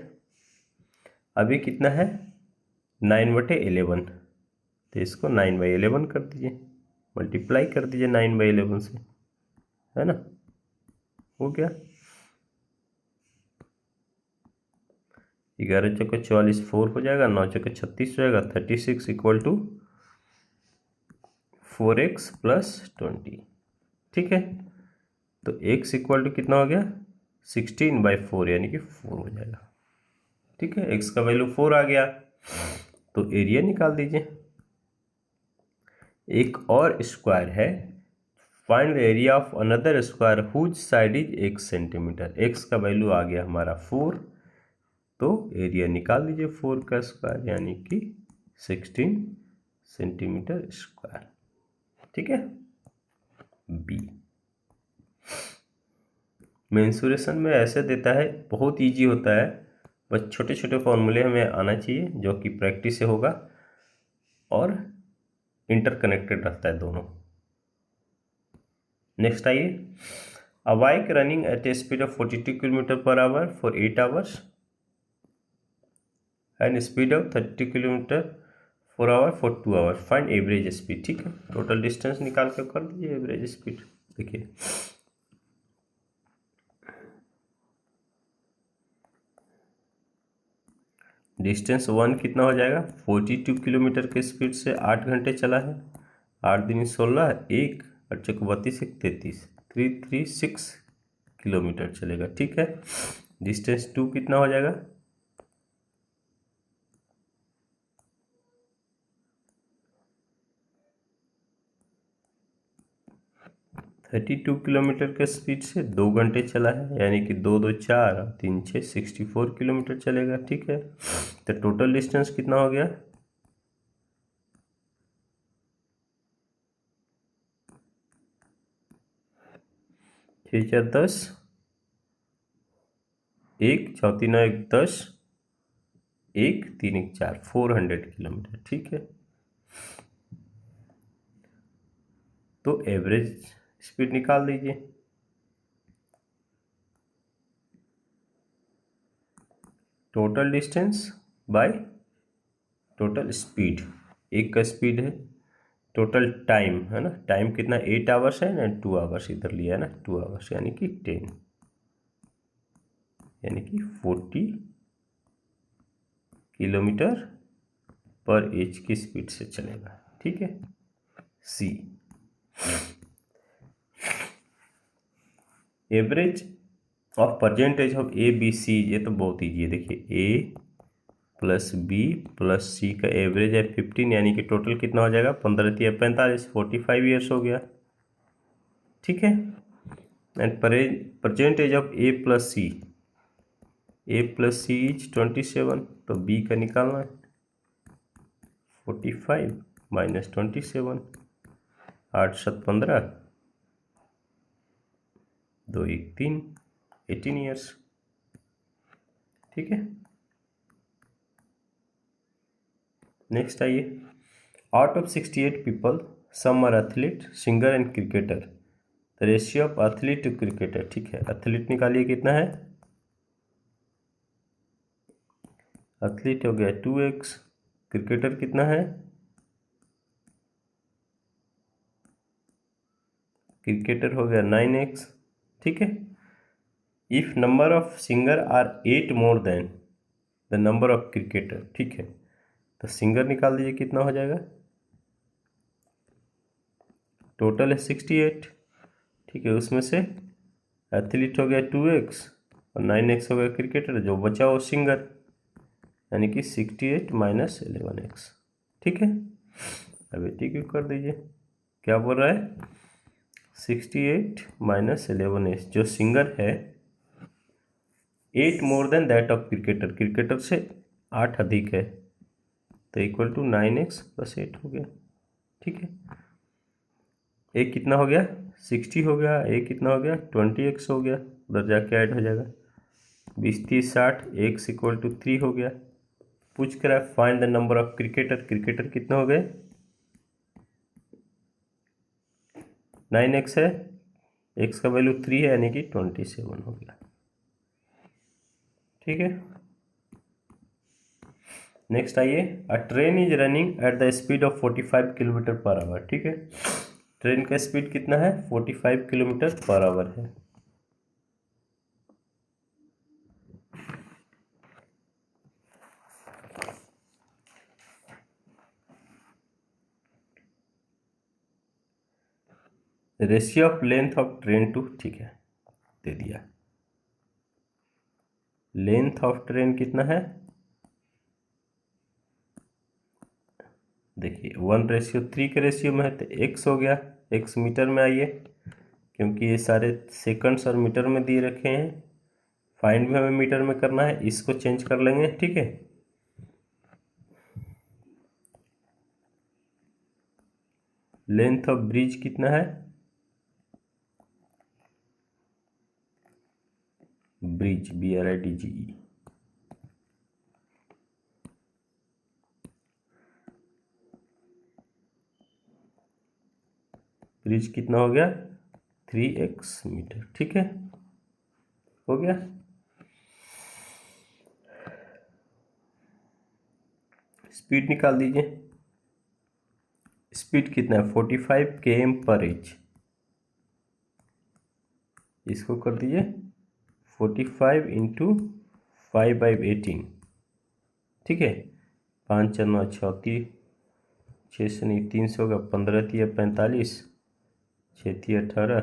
अभी कितना है 9/11, तो इसको 9/11 कर दीजिए, मल्टीप्लाई कर दीजिए 9/11 से, है ना, हो गया। 11 चौके 44, 4 हो जाएगा, 9 चौके 36 हो जाएगा, 36 इक्वल टू 4x+20। ठीक है, तो x इक्वल टू कितना हो गया 16/4 यानी कि 4 हो जाएगा। ठीक है, x का वैल्यू 4 आ गया, तो एरिया निकाल दीजिए। एक और स्क्वायर है, find the area of another square whose side is 1 centimetre. x का वैल्यू आ गया हमारा 4, तो एरिया निकाल दीजिए 4 का स्क्वायर यानी कि 16 सेंटीमीटर स्क्वायर। ठीक है, बी। मेंसुरेशन में ऐसे देता है, बहुत इजी होता है, बस छोटे छोटे फॉर्मूले हमें आना चाहिए जो कि प्रैक्टिस से होगा और इंटरकनेक्टेड रहता है दोनों। नेक्स्ट आइए, a bike running at a speed of 42 km/h for 8 hours and speed of 30 km/h for 2 hours, find average speed. ठीक है, टोटल डिस्टेंस निकाल के कर दीजिए एवरेज स्पीड। देखिए डिस्टेंस 1 कितना हो जाएगा, 42 किलोमीटर के स्पीड से 8 घंटे चला है, 8 दिन 16, 1 और 32 33, 336 किलोमीटर चलेगा। ठीक है, डिस्टेंस 2 कितना हो जाएगा, 32 किलोमीटर के स्पीड से 2 घंटे चला है, यानी कि 2 2 4 3 6 64 किलोमीटर चलेगा। ठीक है, तो टोटल डिस्टेंस कितना हो गया, 6 4 10, 1 4 3 9 1 10, 1 3 1 4, 400 किलोमीटर। ठीक है, तो एवरेज स्पीड निकाल दीजिए। Total distance by total speed, एक का स्पीड है, टोटल टाइम है ना, टाइम कितना 8 आवर्स है ना, 2 आवर्स इधर लिया है ना, 2 आवर्स यानी कि 10, यानी कि 40 किलोमीटर पर एच की स्पीड से चलेगा। ठीक है, C. Average of percentage of A B C, ये तो बहुत ईजी है। देखिए A plus B plus C का एवरेज है 15, यानी कि टोटल कितना हो जाएगा 15 या 45, 45 ईयर्स हो गया। ठीक है, and percentage of A plus C, A plus C is 27, तो बी का निकालना है 45 माइनस 27, 8 7 15, 2 1 3, 18 ईयर्स। ठीक है, नेक्स्ट आइए, out of 68 people some are athlete, singer and cricketer, the ratio of athlete to cricketer. ठीक है, एथलीट निकालिए कितना है, एथलीट हो गया 2x, क्रिकेटर कितना है, क्रिकेटर हो गया 9x। ठीक है, if number of singer are 8 more than the number of cricketer. ठीक है, तो सिंगर निकाल दीजिए कितना हो जाएगा, टोटल है 68। ठीक है, उसमें से एथलीट हो गया 2x और 9x हो गया क्रिकेटर, जो बचा वो सिंगर, यानी कि 68 माइनस 11x। ठीक है, अब एटी क्यों कर दीजिए, क्या बोल रहा है 68 माइनस 11x, जो सिंगर है 8 more than that of cricketer, cricketer से 8 अधिक है, तो इक्वल टू 9x प्लस 8 हो गया। ठीक है, एक कितना हो गया 60 हो गया, एक कितना हो गया 20x हो गया, उधर जाके ऐड हो जाएगा, 20 30 60, x इक्वल टू 3 हो गया। पूछ कर find the number of cricketer, cricketer कितने हो गए 9x है, एक्स का वैल्यू 3 है यानी कि 27 हो गया। ठीक है, नेक्स्ट आइए, अ train is running at the speed of 45 kilometre per our. ठीक है, ट्रेन का स्पीड कितना है? 45 किलोमीटर पर आवर है। Ratio of length of train to, ठीक है दे दिया, लेंथ ऑफ ट्रेन कितना है? देखिए 1:3 के रेशियो में है तो x हो गया, x मीटर में आइए, क्योंकि ये सारे सेकंड्स और मीटर में दिए रखे हैं, फाइंड भी हमें मीटर में करना है, इसको चेंज कर लेंगे। ठीक है, लेंथ ऑफ ब्रिज कितना है? ब्रिज BRIDGE, ब्रिज कितना हो गया? 3x metre. ठीक है, हो गया। स्पीड निकाल दीजिए, स्पीड कितना है? 45 km/h, इसको कर दीजिए 45 × 5/18। ठीक है, 5 4 9 36, 6 से नहीं 300 का, 15 3 45, 6 3 18,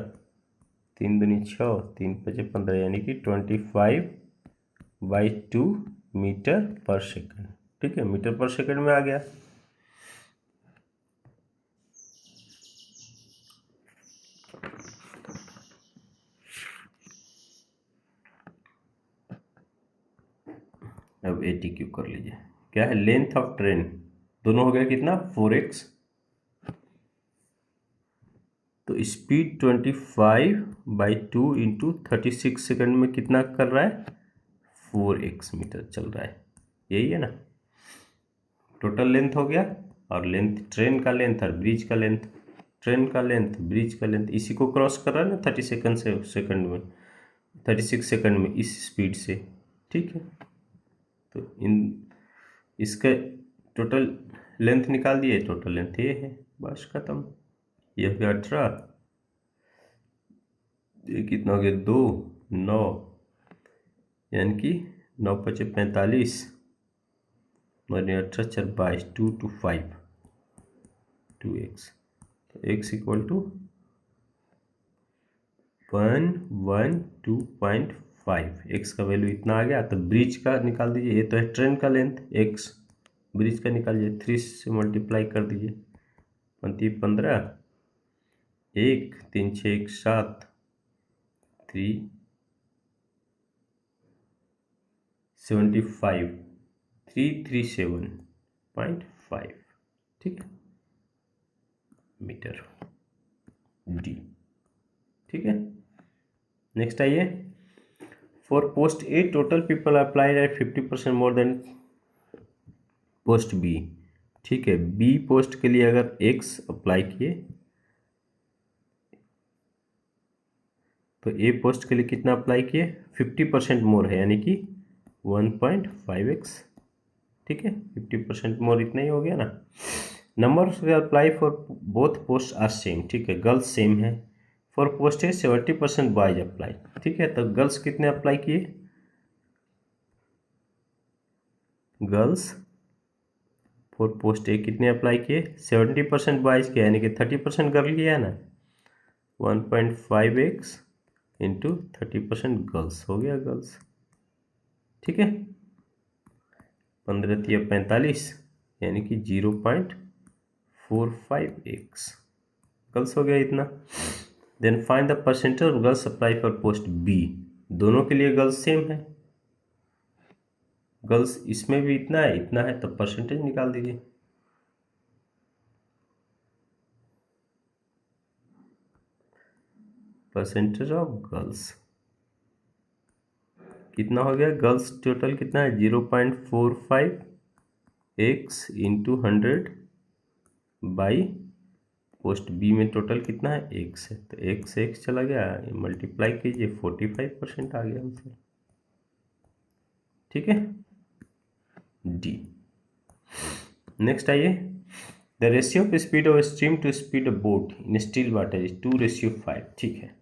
3 दूनी 6, 3 5 15, यानी कि 25/2 मीटर पर सेकंड। ठीक है, मीटर पर सेकंड में आ गया। अब ATQ कर लीजिए, क्या है? लेंथ ऑफ ट्रेन, दोनों हो गया कितना? 4x, तो स्पीड 25/2 × 36 सेकंड में कितना कर रहा है? 4x मीटर चल रहा है, यही है ना। टोटल लेंथ हो गया, और लेंथ ट्रेन का लेंथ और ब्रिज का लेंथ, ट्रेन का लेंथ ब्रिज का लेंथ, इसी को क्रॉस कर रहा है ना 36 सेकंड में इस स्पीड से। ठीक है, तो इसका टोटल लेंथ निकाल दिए, टोटल लेंथ ये है, बस खत्म। ये हो गया 18, ये कितना हो गया? 2 9, यानी कि 9 5 45, और 18 4 22, 2 to 5, 2x, तो x इक्वल टू 112.5, x का वैल्यू इतना आ गया। तो ब्रिज का निकाल दीजिए, ये तो है ट्रेन का लेंथ x, ब्रिज का निकालिए, 3 से मल्टीप्लाई कर दीजिए, 15, 1 3 6 1 7, 375, 337.5, ठीक है मीटर डी। ठीक है, नेक्स्ट आइए, for post A total people applied at 50% more than post B. ठीक है, बी पोस्ट के लिए अगर एक्स अप्लाई किए तो ए पोस्ट के लिए कितना अप्लाई किए? 50% मोर है, यानी कि 1.5x। ठीक है, 50% मोर इतना ही हो गया ना। Number apply for both post are same. ठीक है, गर्ल्स सेम है। फॉर पोस्ट है 70% बॉयज अप्लाई। ठीक है, तो गर्ल्स कितने अप्लाई किए? गर्ल्स फॉर पोस्ट ए कितने अप्लाई किए? 70% बॉयज के, यानी कि 30% गर्ल किया है ना, 1.5x इंटू 30% गर्ल्स हो गया गर्ल्स। ठीक है, 15 3 45, यानी कि 0.45x गर्ल्स हो गया इतना। Then find the percentage of girls apply for post B. दोनों के लिए गर्ल्स सेम है, गर्ल्स इसमें भी इतना है, तो परसेंटेज निकाल दीजिए। परसेंटेज ऑफ गर्ल्स कितना हो गया? गर्ल्स टोटल कितना है? 0.45x × 100/100 पोस्ट बी में टोटल कितना है, एक्स है, तो एक्स से एक्स चला गया, मल्टीप्लाई कीजिए, 45% आ गया आंसर। ठीक है, डी। नेक्स्ट आइए, the ratio of speed of stream to speed of boat in still water is 2:5। ठीक है,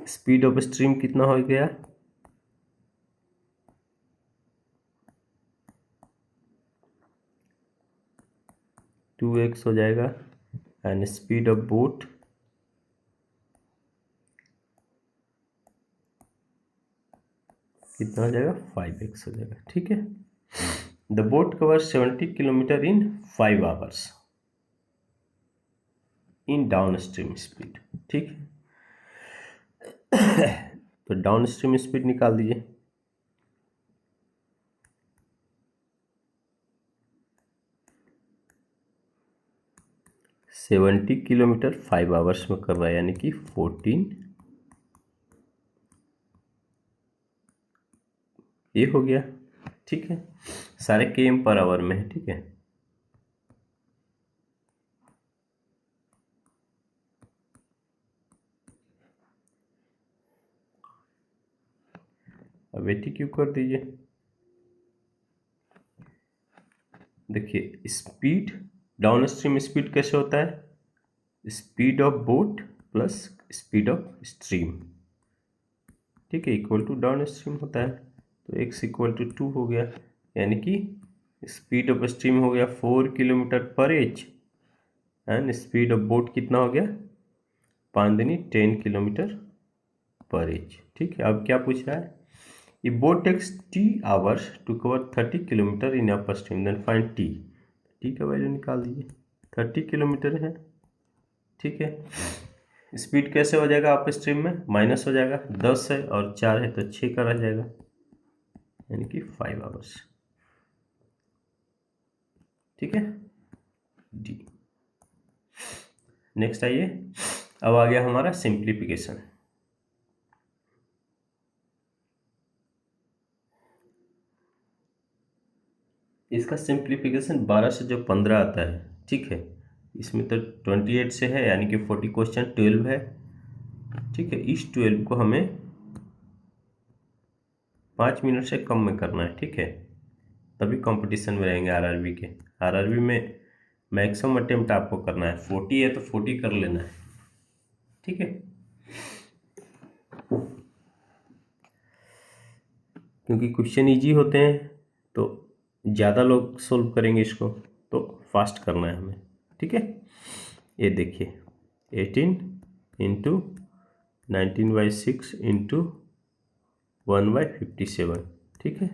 स्पीड ऑफ स्ट्रीम कितना हो गया, 2x हो जाएगा, एंड स्पीड ऑफ बोट कितना हो जाएगा, 5x हो जाएगा। ठीक है, the boat cover 70 kilometre in 5 hours in down stream speed. ठीक है, तो डाउन स्ट्रीम स्पीड निकाल दीजिए। सेवेंटी किलोमीटर 5 आवर्स में कर रहा है, यानी कि 14 ये हो गया। ठीक है, सारे km पर आवर में है। ठीक है, अब 80 क्यों कर दीजिए। देखिए स्पीड, डाउन स्ट्रीम स्पीड कैसे होता है, speed of boat plus speed of stream. ठीक है, इक्वल टू डाउन स्ट्रीम होता है, तो x इक्वल टू 2 हो गया, यानी कि स्पीड ऑफ स्ट्रीम हो गया 4 किलोमीटर पर H, and speed of boat कितना हो गया, 5 दूनी 10 किलोमीटर पर एच। ठीक है, अब क्या पूछ रहा है, ये boat takes t hours to cover 30 kilometre in upstream, then find t का वैल्यू निकाल दीजिए, 30 किलोमीटर है। ठीक है, स्पीड कैसे हो जाएगा, अप स्ट्रीम में माइनस हो जाएगा, 10 है और 4 है तो 6 का रह जाएगा, यानी कि 5 आवर्स। ठीक है, डी। नेक्स्ट आइए, अब आ गया हमारा सिंप्लीफिकेशन। इसका सिंप्लीफिकेशन 12 से जो 15 आता है। ठीक है, इसमें तो 28 से है, यानी कि 40 क्वेश्चन 12 है। ठीक है, इस 12 को हमें 5 मिनट से कम में करना है। ठीक है, तभी कंपटीशन में रहेंगे आरआरबी के। आरआरबी में मैक्सिमम अटेम्प्ट आपको करना है, 40 है तो 40 कर लेना है। ठीक है, क्योंकि क्वेश्चन इजी होते हैं तो ज़्यादा लोग सोल्व करेंगे इसको, तो फास्ट करना है हमें। ठीक है, ये देखिए 18 इंटू 19/6 इंटू 1/57। ठीक है,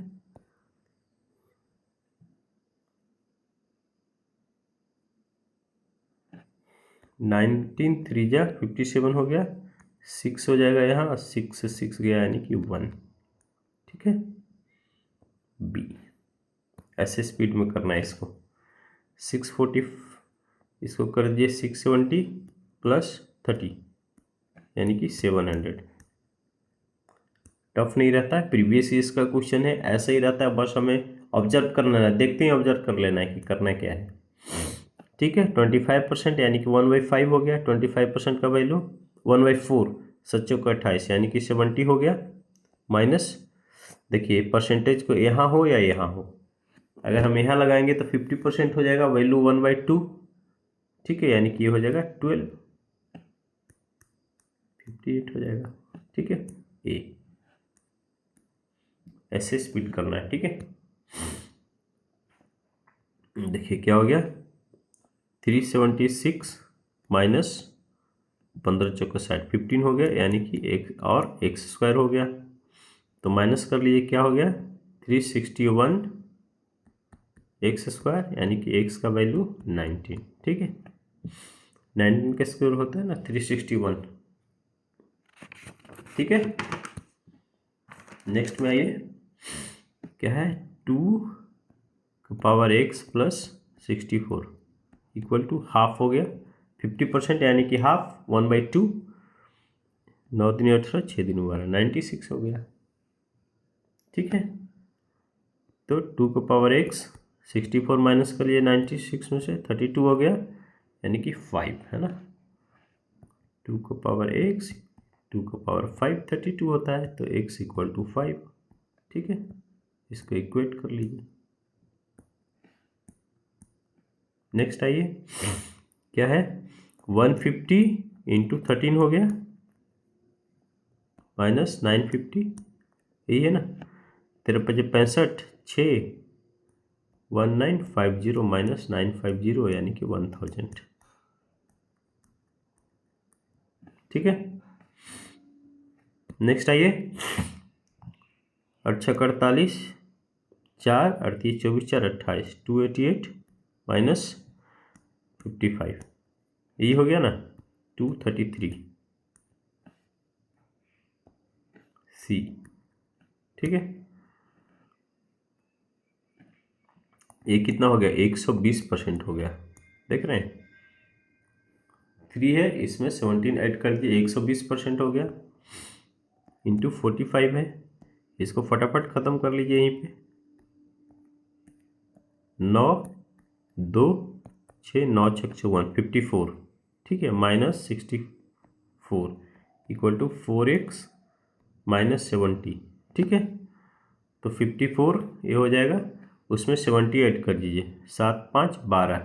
19 3 जा 57 हो गया, 6 हो जाएगा यहाँ, 6 से 6 गया यानी कि 1। ठीक है, बी। ऐसे स्पीड में करना है इसको। 640 इसको कर दिए 670 प्लस 30 यानी कि 700। टफ नहीं रहता है, प्रीवियस ईयर्स का क्वेश्चन है, ऐसा ही रहता है, बस हमें ऑब्जर्व करना है, देखते ही ऑब्जर्व कर लेना है कि करना क्या है। ठीक है, 25% यानी कि 1/5 हो गया, 25% का वैल्यू 1/4 सच्चों का 28 यानी कि 70 हो गया, माइनस देखिए परसेंटेज को यहाँ हो या यहाँ हो, अगर हम यहाँ लगाएंगे तो 50% हो जाएगा, वैल्यू 1/2। ठीक है, यानी कि ये हो जाएगा 12, 58 हो जाएगा। ठीक है, ए। ऐसे स्पीड करना है। ठीक है, देखिए क्या हो गया, 376 माइनस 15 चौका 60, 15 हो गया, यानी कि एक और एक्स स्क्वायर हो गया, तो माइनस कर लीजिए, क्या हो गया 361 एक्स स्क्वायर, यानी कि एक्स का वैल्यू 19। ठीक है, 19 का स्क्वायर होता है ना 361। ठीक है, नेक्स्ट में आइए, क्या है 2 power X plus 64 equal to half हो गया, 50% यानी कि हाफ 1/2, 9 दिन 18 6 दिन 12 96 हो गया। ठीक है, तो 2 का पावर एक्स 64 माइनस कर लिए 96 में से 32 हो गया, यानी कि 5 है ना। 2 का पावर x, 2 का पावर 5 32 होता है, तो x इक्वल टू 5। ठीक है, इसको इक्वेट कर लीजिए। नेक्स्ट आइए, क्या है 150 इंटू 13 हो गया माइनस 950, यही है ना। 53 6 1950 माइनस 950 यानी कि 1000। ठीक है, नेक्स्ट आइए, 8 छक 48, 4 38 24 4 28 288 माइनस 55, यही हो गया ना 233 सी। ठीक है, ये कितना हो गया 120% हो गया, देख रहे हैं 3 है, इसमें 17 ऐड कर दिए 120% हो गया, इंटू 45 है, इसको फटाफट ख़त्म कर लीजिए यहीं पे। 9 2 6 9 छक 54, ठीक है, minus 64 equal to 4x minus 70। ठीक है, तो 54 ये हो जाएगा, उसमें 70 ऐड कर दीजिए, 7 5 12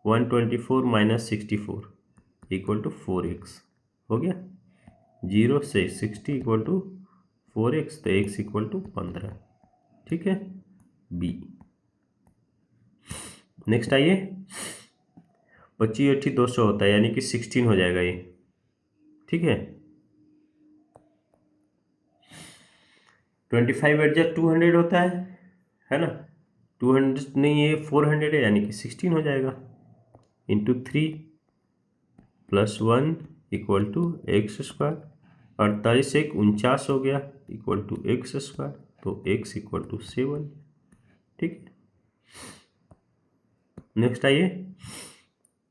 124 माइनस 64 इक्वल टू 4x हो गया। 0 से 60 इक्वल टू 4x, तो x इक्वल टू 15। ठीक है, बी। नेक्स्ट आइए, 25 80 200 होता है, यानी कि 16 हो जाएगा ये। ठीक है, 25 एडजस्ट 200 होता है ना। 200 नहीं, ये 400 है, यानी कि 16 हो जाएगा, into 3 plus 1 equal to X square. 48 एक 49 हो गया इक्वल टू एक्स स्क्वायर, तो x इक्वल टू 7। ठीक है, नेक्स्ट आइए,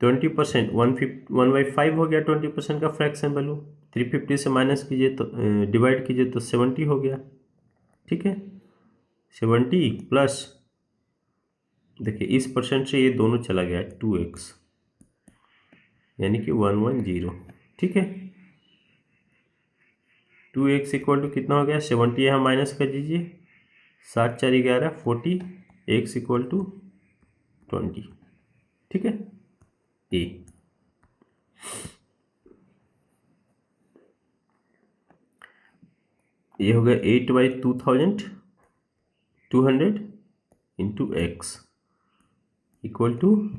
20% 1/5 हो गया, 20% का फ्रैक्शन वैल्यू। 350 से माइनस कीजिए तो डिवाइड कीजिए तो 70 हो गया। ठीक है, 70 प्लस, देखिए इस परसेंट से ये दोनों चला गया 2x, यानी कि 110। ठीक है, 2x इक्वल टू कितना हो गया 70, यहाँ माइनस कर दीजिए, 7 4 11 40, x इक्वल टू 20। ठीक है, ए। ये हो गया 8/2200 इंटू एक्स इक्वल टू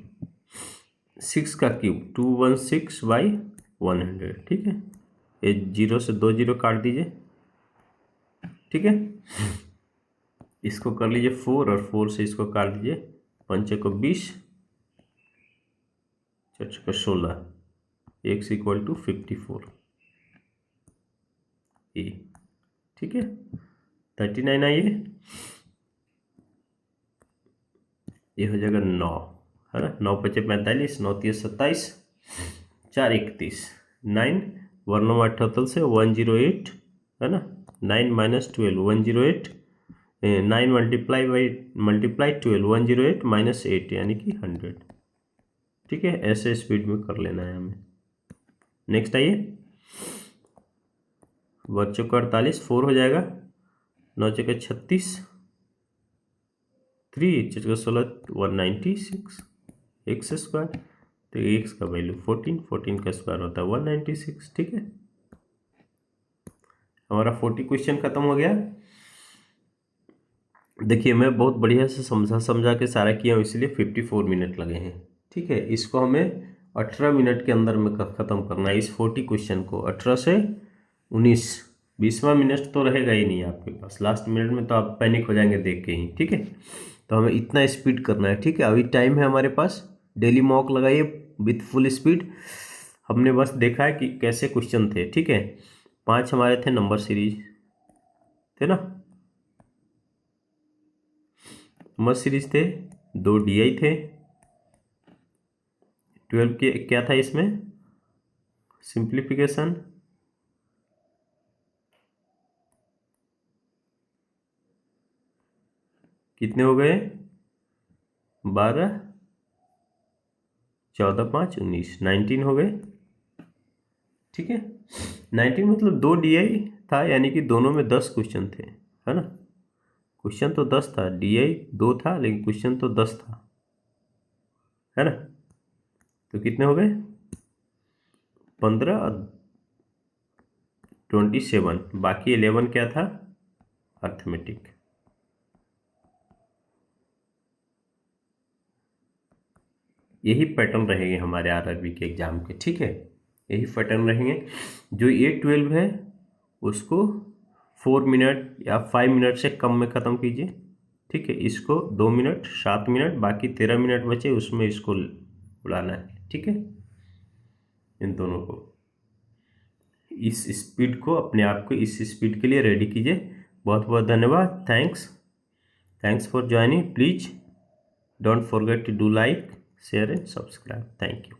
6 का क्यूब 216/100। ठीक है, ये 0 से 2 0 काट दीजिए। ठीक है, इसको कर लीजिए 4 और 4 से इसको काट दीजिए, 5 को 20 4 को 16, x इक्वल टू 54 ए। ठीक है, 39 आइए, ये हो जाएगा 9, है ना। 9 5 45 9 3 27 4 31 9 वर्णों 78 से 108, है ना। 9 माइनस 12 108, 9 मल्टीप्लाई 12 108 माइनस 8 यानी कि 100। ठीक है, ऐसे स्पीड में कर लेना है हमें। नेक्स्ट आइए, बच्चों का 48 4 हो जाएगा, 9 चौके 36 3 चौके 16 196 एक्स स्क्वायर, तो एक्स का वैल्यू 14 14 का स्क्वायर होता है 196। ठीक है, हमारा 40 क्वेश्चन खत्म हो गया। देखिए मैं बहुत बढ़िया से समझा के सारा किया हूँ, इसलिए 54 मिनट लगे हैं। ठीक है, इसको हमें 18 मिनट के अंदर में ख़त्म करना है, इस 40 क्वेश्चन को 18 से 19। 20वां मिनट तो रहेगा ही नहीं आपके पास, लास्ट मिनट में तो आप पैनिक हो जाएंगे देख के ही। ठीक है, तो हमें इतना स्पीड करना है। ठीक है, अभी टाइम है हमारे पास, डेली मॉक लगाइए विथ फुल स्पीड। हमने बस देखा है कि कैसे क्वेश्चन थे। ठीक है, 5 हमारे थे नंबर सीरीज थे ना, नंबर सीरीज थे, 2 DI थे, 12 के क्या था इसमें सिंप्लीफिकेशन, कितने हो गए 12 14 5 19, 19 हो गए। ठीक है, 19 मतलब 2 DI था, यानी कि दोनों में 10 क्वेश्चन थे, है ना। क्वेश्चन तो 10 था, DI 2 था लेकिन क्वेश्चन तो 10 था, है ना। तो कितने हो गए, 15 और 27, बाकी 11 क्या था, अर्थमेटिक। यही पैटर्न रहेंगे हमारे RRB के एग्जाम के, ठीक है, यही पैटर्न रहेंगे। जो ये 12 है उसको 4 मिनट या 5 मिनट से कम में ख़त्म कीजिए, ठीक है। इसको 2 मिनट 7 मिनट, बाकी 13 मिनट बचे उसमें इसको उड़ाना है, ठीक है। इन दोनों को, इस स्पीड को, अपने आप को इस स्पीड के लिए रेडी कीजिए। बहुत बहुत धन्यवाद, thanks for joining. Please don't forget to do like, share and subscribe. Thank you.